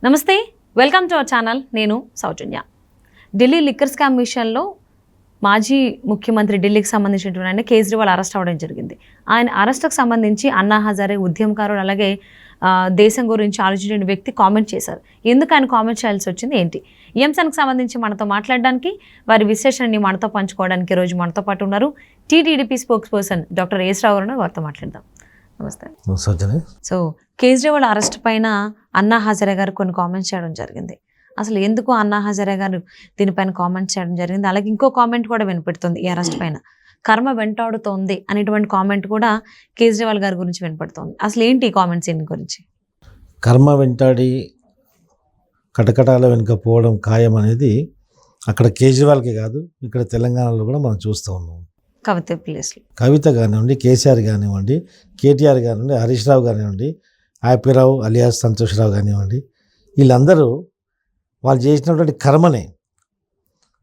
నమస్తే, welcome to our channel. నేను సౌజన్య. Delhi liquor scam విషయంలో మాజీ ముఖ్యమంత్రి ఢిల్లీకి సంబంధించినటువంటి కేజ్రీవాల్ అరెస్ట్ అవ్వడం జరిగింది. ఆయన అరెస్టుకు సంబంధించి అన్నా హజారే ఉద్యమకారుడు అలాగే దేశం గురించి ఆలోచించిన వ్యక్తి కామెంట్ చేశారు. ఎందుకు ఆయన కామెంట్ చేయాల్సి వచ్చింది ఏంటి? ఈ అంశానికి సంబంధించి మనతో మాట్లాడడానికి, వారి విశ్లేషణని మనతో పంచుకోవడానికి ఈరోజు మనతో పాటు ఉన్నారు TTDP spokesperson doctor S Rao గారు. వారితో మాట్లాడదాం. నమస్తే. సో కేజ్రీవాల్ అరెస్ట్ పైన అన్నా హజారే గారు కొన్ని కామెంట్స్ చేయడం జరిగింది. అసలు ఎందుకు అన్నా హజారే గారు దీనిపైన కామెంట్స్ చేయడం జరిగింది? అలాగే ఇంకో కామెంట్ కూడా వినపడుతుంది ఈ అరెస్ట్ పైన, కర్మ వెంటాడుతోంది అనేటువంటి కామెంట్ కూడా కేజ్రీవాల్ గారి గురించి వినపడుతోంది. అసలు ఏంటి ఈ కామెంట్స్ దీని గురించి? కర్మ వెంటాడి కటకటాల వెనుక పోవడం ఖాయం అనేది అక్కడ కేజ్రీవాల్కి కాదు, ఇక్కడ తెలంగాణలో కూడా మనం చూస్తూ ఉన్నాం. కవిత కానివ్వండి, కేసీఆర్ కానివ్వండి, కేటీఆర్ కానివ్వండి, హరీష్ రావు కానివ్వండి, ఆపిరావు అలియాస్ సంతోష్ రావు కానివ్వండి, వీళ్ళందరూ వాళ్ళు చేసినటువంటి కర్మనే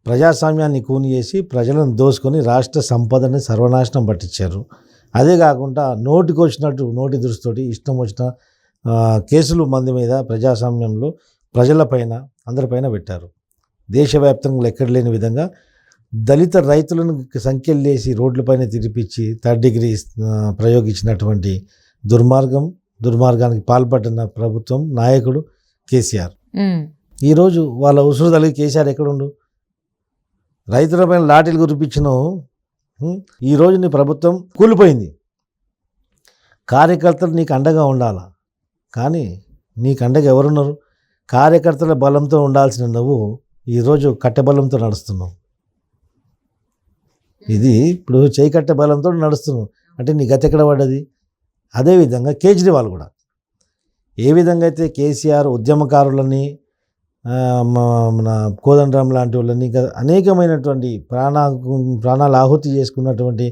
ప్రజాస్వామ్యాన్ని కూని చేసి ప్రజలను దోసుకొని రాష్ట్ర సంపదని సర్వనాశనం పట్టించారు. అదే కాకుండా నోటికి వచ్చినట్టు నోటి దృష్టితోటి ఇష్టం వచ్చిన కేసులు మంది మీద ప్రజాస్వామ్యంలో ప్రజలపైన అందరిపైన పెట్టారు. దేశవ్యాప్తంగా ఎక్కడ లేని విధంగా దళిత రైతులను సంఖ్యలేసి రోడ్లపైన తిరిపించి థర్డ్ డిగ్రీ ప్రయోగించినటువంటి దుర్మార్గానికి పాల్పడిన ప్రభుత్వం నాయకుడు కేసీఆర్. ఈరోజు వాళ్ళ ఉసురు తల్లి కేసీఆర్ ఎక్కడుండు? రైతులపైన లాఠీలు కురిపించిన ఈరోజు నీ ప్రభుత్వం కూలిపోయింది. కార్యకర్తలు నీకు అండగా ఉండాలా, కానీ నీకు అండగా ఎవరున్నారు? కార్యకర్తల బలంతో ఉండాల్సిన నువ్వు ఈరోజు కట్టెబలంతో నడుస్తున్నావు. ఇది ఇప్పుడు చేయికట్టే బలంతో నడుస్తున్నావు అంటే నీ గతి ఎక్కడ పడ్డది? అదేవిధంగా కేజ్రీవాల్ కూడా ఏ విధంగా అయితే కేసీఆర్ ఉద్యమకారులని మన కోదండరాం లాంటి వాళ్ళని అనేకమైనటువంటి ప్రాణాలు ఆహుతి చేసుకున్నటువంటి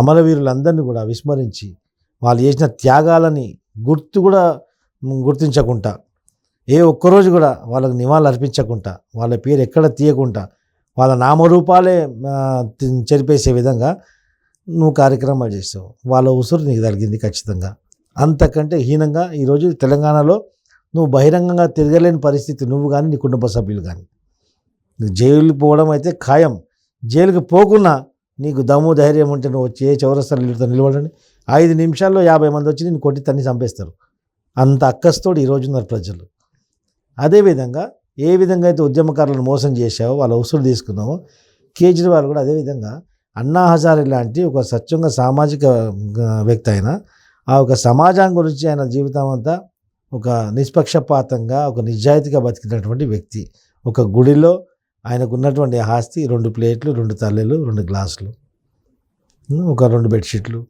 అమరవీరులందరినీ కూడా విస్మరించి వాళ్ళు చేసిన త్యాగాలని గుర్తించకుండా ఏ ఒక్కరోజు కూడా వాళ్ళకు నివాళులు అర్పించకుండా వాళ్ళ పేరు ఎక్కడ తీయకుండా వాళ్ళ నామరూపాలే చెరిపేసే విధంగా నువ్వు కార్యక్రమాలు చేస్తావు. వాళ్ళ ఉసురు నీకు తగిలింది ఖచ్చితంగా. అంతకంటే హీనంగా ఈరోజు తెలంగాణలో నువ్వు బహిరంగంగా తిరగలేని పరిస్థితి, నువ్వు కానీ నీ కుటుంబ సభ్యులు కానీ. జైలుకి పోవడం అయితే ఖాయం. జైలుకి పోకున్నా నీకు దమ్ము ధైర్యం ఉంటే నువ్వు వచ్చి ఏ చౌరస్తాలో నిలబడండి, 5 నిమిషాల్లో 50 మంది వచ్చి నేను కొట్టి తన్ని చంపేస్తారు. అంత అక్కస్తోడు ఈరోజు ఉన్నారు ప్రజలు. అదేవిధంగా ఏ విధంగా అయితే ఉద్యమకారులను మోసం చేశావో, వాళ్ళ ఉసురు తీసుకున్నావో, కేజ్రీవాల్ కూడా అదేవిధంగా అన్నా హజారే లాంటి ఒక స్వచ్ఛంగా సామాజిక వ్యక్తి అయినా ఆ ఒక సమాజం గురించి ఆయన జీవితం అంతా ఒక నిష్పక్షపాతంగా ఒక నిజాయితీగా బతికినటువంటి వ్యక్తి. ఒక గుడిలో ఆయనకు ఉన్నటువంటి ఆస్తి 2 ప్లేట్లు, 2 తల్లెలు, 2 గ్లాసులు, ఒక 2 బెడ్షీట్లు,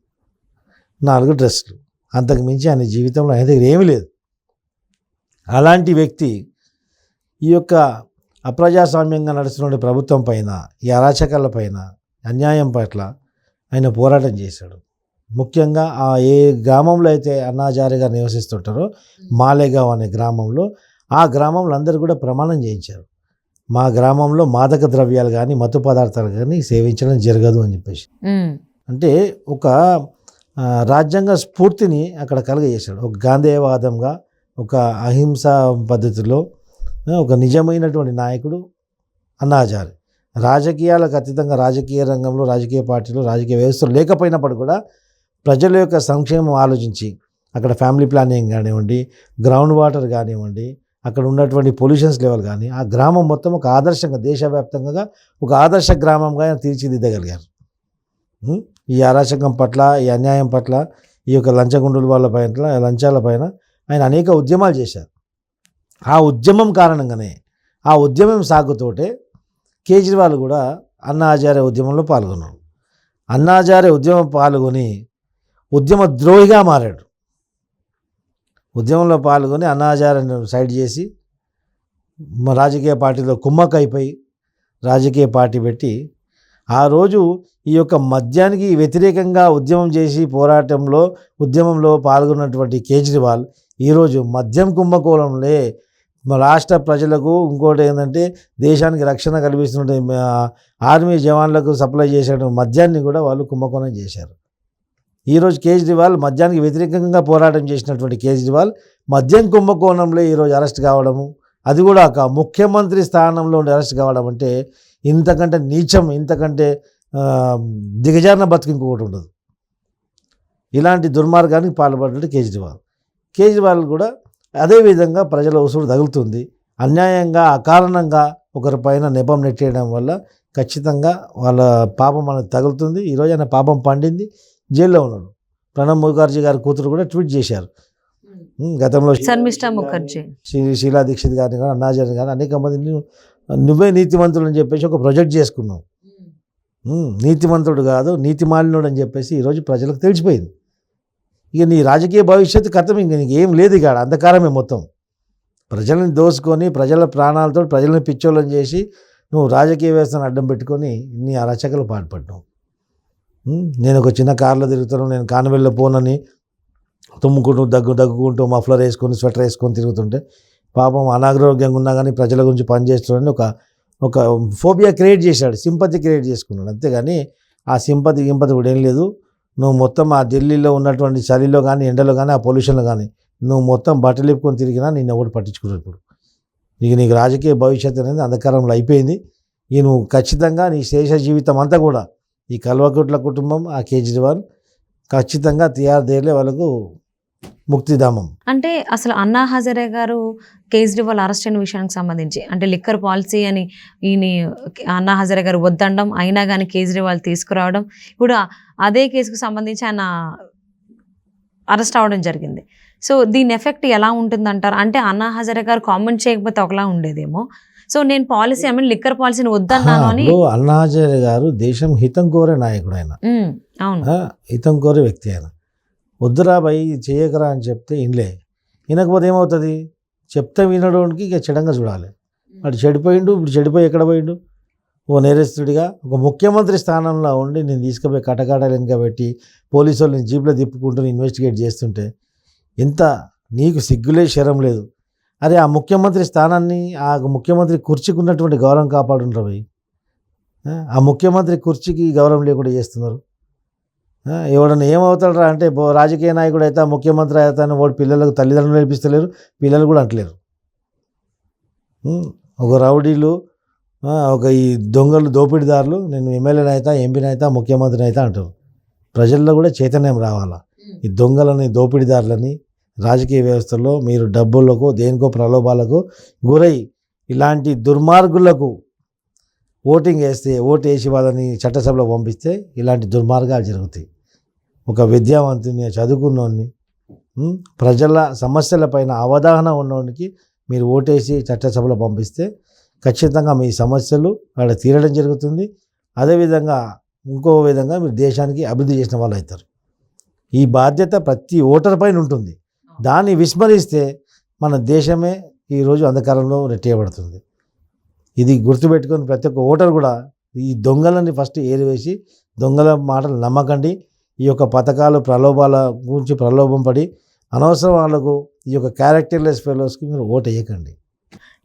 4 డ్రెస్సులు, అంతకు మించి ఆయన జీవితంలో ఆయన దగ్గర ఏమీ లేదు. అలాంటి వ్యక్తి ఈ యొక్క అప్రజాస్వామ్యంగా నడుస్తున్న ప్రభుత్వం పైన, ఈ అరాచకాల పైన, అన్యాయం పట్ల ఆయన పోరాటం చేశాడు. ముఖ్యంగా ఏ గ్రామంలో అయితే అన్నా హజారే గారు నివసిస్తుంటారో మాలేగావ్ అనే గ్రామంలో, ఆ గ్రామంలో అందరూ కూడా ప్రమాణం చేయించారు, మా గ్రామంలో మాదక ద్రవ్యాలు కానీ మత్తు పదార్థాలు కానీ సేవించడం జరగదు అని చెప్పేసి. అంటే ఒక రాజ్యాంగ స్ఫూర్తిని అక్కడ కలుగజేశాడు. ఒక గాంధేయవాదంగా, ఒక అహింసా పద్ధతిలో ఒక నిజమైనటువంటి నాయకుడు అన్నా హజారే. రాజకీయాలకు అతీతంగా రాజకీయ రంగంలో, రాజకీయ పార్టీలు, రాజకీయ వ్యవస్థలు లేకపోయినప్పుడు కూడా ప్రజల యొక్క సంక్షేమం ఆలోచించి అక్కడ ఫ్యామిలీ ప్లానింగ్ కానివ్వండి, గ్రౌండ్ వాటర్ కానివ్వండి, అక్కడ ఉన్నటువంటి పొల్యూషన్స్ లెవెల్ కానీ, ఆ గ్రామం మొత్తం ఒక ఆదర్శంగా, దేశవ్యాప్తంగా ఒక ఆదర్శ గ్రామంగా ఆయన తీర్చిదిద్దగలిగారు. ఈ అరాచకం పట్ల, ఈ అన్యాయం పట్ల, ఈ యొక్క లంచగొండుల వాళ్ళ పైన, లంచాల పైన ఆయన అనేక ఉద్యమాలు చేశారు. ఆ ఉద్యమం కారణంగానే, ఆ ఉద్యమం సాగుతోటే కేజ్రీవాల్ కూడా అన్నా హజారే ఉద్యమంలో పాల్గొన్నాడు. అన్నా హజారే ఉద్యమం పాల్గొని ఉద్యమ ద్రోహిగా మారాడు. ఉద్యమంలో పాల్గొని అన్నా హజారేను సైడ్ చేసి రాజకీయ పార్టీలో కుమ్మక్కైపోయి రాజకీయ పార్టీ పెట్టి ఆ రోజు ఈ యొక్క మద్యానికి వ్యతిరేకంగా ఉద్యమం చేసి ఉద్యమంలో పాల్గొన్నటువంటి కేజ్రీవాల్ ఈరోజు మద్యం కుంభకోణంలో రాష్ట్ర ప్రజలకు, ఇంకోటి ఏంటంటే దేశానికి రక్షణ కల్పిస్తున్న ఆర్మీ జవాన్లకు సప్లై చేసే మద్యాన్ని కూడా వాళ్ళు కుంభకోణం చేశారు. ఈరోజు కేజ్రీవాల్ మద్యానికి వ్యతిరేకంగా పోరాటం చేసినటువంటి కేజ్రీవాల్ మద్యం కుంభకోణంలో ఈరోజు అరెస్ట్ కావడము, అది కూడా ఒక ముఖ్యమంత్రి స్థానంలో ఉండి అరెస్ట్ కావడం అంటే ఇంతకంటే నీచం, ఇంతకంటే దిగజారిన బతుకు ఇంకొకటి ఉండదు. ఇలాంటి దుర్మార్గానికి పాల్పడ్డాడు కేజ్రీవాల్ కూడా అదేవిధంగా ప్రజల ఉసురు తగులుతుంది. అన్యాయంగా అకారణంగా ఒకరిపైన నెపం నెట్టేయడం వల్ల ఖచ్చితంగా వాళ్ళ పాపం మనకు తగులుతుంది. ఈరోజు ఆయన పాపం పండింది, జైల్లో ఉన్నాడు. ప్రణబ్ ముఖర్జీ గారి కూతురు కూడా ట్వీట్ చేశారు. గతంలో శర్మిష్ఠా ముఖర్జీ, శీలా దీక్షిత్ గారిని కానీ అన్నాజీని కానీ అనేక మంది నువ్వే నీతిమంతుడు అని చెప్పేసి ఒక ప్రొజెక్ట్ చేసుకున్నావు. నీతిమంతుడు కాదు నీతిమాలినుడు అని చెప్పేసి ఈరోజు ప్రజలకు తెలిసిపోయింది. ఇక నీ రాజకీయ భవిష్యత్తు కథం ఇంక నీకు ఏం లేదు. ఇక అంధకారమే మొత్తం. ప్రజల్ని దోసుకొని ప్రజల ప్రాణాలతో ప్రజల్ని పిచ్చోళ్ళని చేసి నువ్వు రాజకీయ వ్యవస్థను అడ్డం పెట్టుకొని నీ అరచకలు పాల్పడ్డావు. నేను ఒక చిన్న కారులో తిరుగుతాను, నేను కానవెళ్ళ పోనని తుమ్ముకుంటూ దగ్గుకుంటూ మఫ్లర్ వేసుకొని స్వెటర్ వేసుకొని తిరుగుతుంటే పాపం అనారోగ్యంగా ఉన్నా కానీ ప్రజల గురించి పనిచేస్తున్నాడని ఒక ఫోబియా క్రియేట్ చేశాడు, సింపతి క్రియేట్ చేసుకున్నాడు. అంతేగాని ఆ సింపతి కూడా ఏం లేదు. నువ్వు మొత్తం ఆ ఢిల్లీలో ఉన్నటువంటి చలిలో కానీ ఎండలో కానీ ఆ పొల్యూషన్లో కానీ నువ్వు మొత్తం బట్టలు ఇప్పుకొని తిరిగినా నేను ఎవరు పట్టించుకున్నాడు. ఇప్పుడు నీకు రాజకీయ భవిష్యత్తు అనేది అంధకారంలో అయిపోయింది. ఇక నువ్వు ఖచ్చితంగా నీ శేష జీవితం అంతా కూడా ఈ కల్వకుట్ల కుటుంబం, ఆ కేజ్రీవాల్ ఖచ్చితంగా తిహార్ వాళ్ళకు ముక్తిధామం. అంటే అసలు అన్నా హజారే గారు కేజ్రీవాల్ అరెస్ట్ అయిన విషయానికి సంబంధించి అంటే లిక్కర్ పాలసీ అని ఈయన అన్నా హజారే గారు వద్దనడం, అయినా కానీ కేజ్రీవాల్ తీసుకురావడం, ఇప్పుడు అదే కేసుకు సంబంధించి ఆయన అరెస్ట్ అవ్వడం జరిగింది. సో దీని ఎఫెక్ట్ ఎలా ఉంటుందంటారు? అంటే అన్నా హజారే గారు కామెంట్ చేయకపోతే ఒకలా ఉండేదేమో. సో నేను పాలసీ లిక్కర్ పాలసీని వద్దన్నాను అని. అన్నా హజారే గారు దేశం హితం కోరే నాయకుడు ఆయన. అవును, హితం కోరే వ్యక్తి ఆయన. వద్దురా భయ్ చేయకరా అని చెప్తే ఇన్లే. వినకపోతే ఏమవుతుంది? చెప్తే వినడానికి ఇక చెడంగా చూడాలి. అటు చెడిపోయిండు, ఇప్పుడు చెడిపోయి ఎక్కడ పోయిండు? ఓ నేరస్తుడిగా ఒక ముఖ్యమంత్రి స్థానంలో ఉండి నేను తీసుకుపోయి కటకాటాలు వెనుక పెట్టి పోలీసు వాళ్ళు నేను జీప్లో తిప్పుకుంటూ ఇన్వెస్టిగేట్ చేస్తుంటే ఎంత నీకు సిగ్గులే శరం లేదు. అరే ఆ ముఖ్యమంత్రి స్థానాన్ని, ఆ ముఖ్యమంత్రి కుర్చీకి ఉన్నటువంటి గౌరవం కాపాడుంటారు భయ్. ఆ ముఖ్యమంత్రి కుర్చీకి గౌరవం లేకుండా చేస్తున్నారు. ఎవడన్నా ఏమవుతాడు రా అంటే రాజకీయ నాయకుడు అయితే ముఖ్యమంత్రి అవుతాను వాడు పిల్లలకు తల్లిదండ్రులు నేర్పిస్తలేరు, పిల్లలు కూడా అంటలేరు. ఒక రౌడీలు, ఒక ఈ దొంగలు, దోపిడీదారులు నేను ఎమ్మెల్యేని అవుతా, ఎంపీని అవుతా, ముఖ్యమంత్రిని అవుతా అంటారు. ప్రజల్లో కూడా చైతన్యం రావాలా. ఈ దొంగలని, దోపిడీదారులని రాజకీయ వ్యవస్థలో మీరు డబ్బులకు దేనికో ప్రలోభాలకు గురై ఇలాంటి దుర్మార్గులకు ఓటింగ్ వేస్తే, ఓటు వేసి వాళ్ళని చట్టసభలో పంపిస్తే ఇలాంటి దుర్మార్గాలు జరుగుతాయి. ఒక విద్యావంతుని, చదువుకున్నోడిని, ప్రజల సమస్యలపైన అవగాహన ఉన్నోడికి మీరు ఓటేసి చట్టసభలో పంపిస్తే ఖచ్చితంగా మీ సమస్యలు అక్కడ తీరడం జరుగుతుంది. అదేవిధంగా ఇంకో విధంగా మీరు దేశానికి అభివృద్ధి చేసిన వాళ్ళు అవుతారు. ఈ బాధ్యత ప్రతి ఓటర్ పైన ఉంటుంది. దాన్ని విస్మరిస్తే మన దేశమే ఈరోజు అంధకారంలో నెట్టేయబడుతుంది. ఇది గుర్తుపెట్టుకొని ప్రతి ఒక్క ఓటర్ కూడా ఈ దొంగలని ఫస్ట్ ఏరివేసి దొంగల మాటలు నమ్మకండి. ఈ యొక్క పథకాలు, ప్రలోభాల గురించి ప్రలోభం పడి అనవసరం వాళ్ళకు ఈ యొక్క క్యారెక్టర్లెస్ ఫెలోస్కి మీరు ఓటు వేయకండి.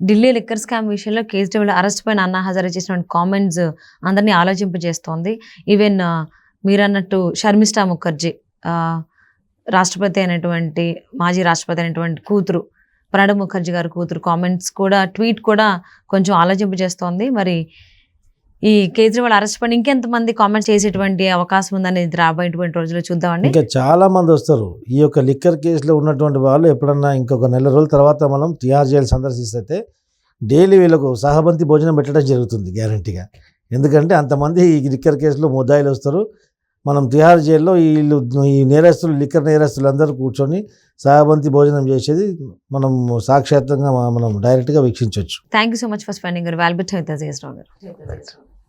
ఢిల్లీ లిక్కర్ స్కామ్ విషయంలో కేజ్రీవాల్ అరెస్ట్ పైన అన్నా హజారే చేసిన కామెంట్స్ అందరినీ ఆలోచింపజేస్తోంది. ఈవెన్ మీరు అన్నట్టు శర్మిష్ఠా ముఖర్జీ, మాజీ రాష్ట్రపతి అయినటువంటి కూతురు ప్రణబ్ ముఖర్జీ గారి కూతురు కామెంట్స్ కూడా, ట్వీట్ కూడా కొంచెం ఆలోచింపజేస్తోంది. మరి ఈ కేజ్రీవాల్ అరెస్ట్ పైన ఇంకెంతమంది కామెంట్స్ చేసేటువంటి అవకాశం ఉందని రాబోయేటువంటి రోజుల్లో చూద్దామండి. ఇంకా చాలా మంది వస్తారు. ఈ యొక్క లిక్కర్ కేసులో ఉన్నటువంటి వాళ్ళు ఎప్పుడన్నా ఇంకొక నెల రోజుల తర్వాత మనం తిహార్ జైలు సందర్శిస్తే డైలీ వీళ్ళకు సహబంతి భోజనం పెట్టడం జరుగుతుంది గ్యారంటీగా. ఎందుకంటే అంతమంది ఈ లిక్కర్ కేసులో ముద్దాయిలు వస్తారు. మనం తిహార్ జైల్లో ఈ నేరస్తులు, లిక్కర్ నేరస్తులు అందరూ కూర్చొని సహబంతి భోజనం చేసేది మనం సాక్షాత్తంగా మనం డైరెక్ట్గా వీక్షించవచ్చు. Thank you so much for spending your valuable time with us, Rao గారు.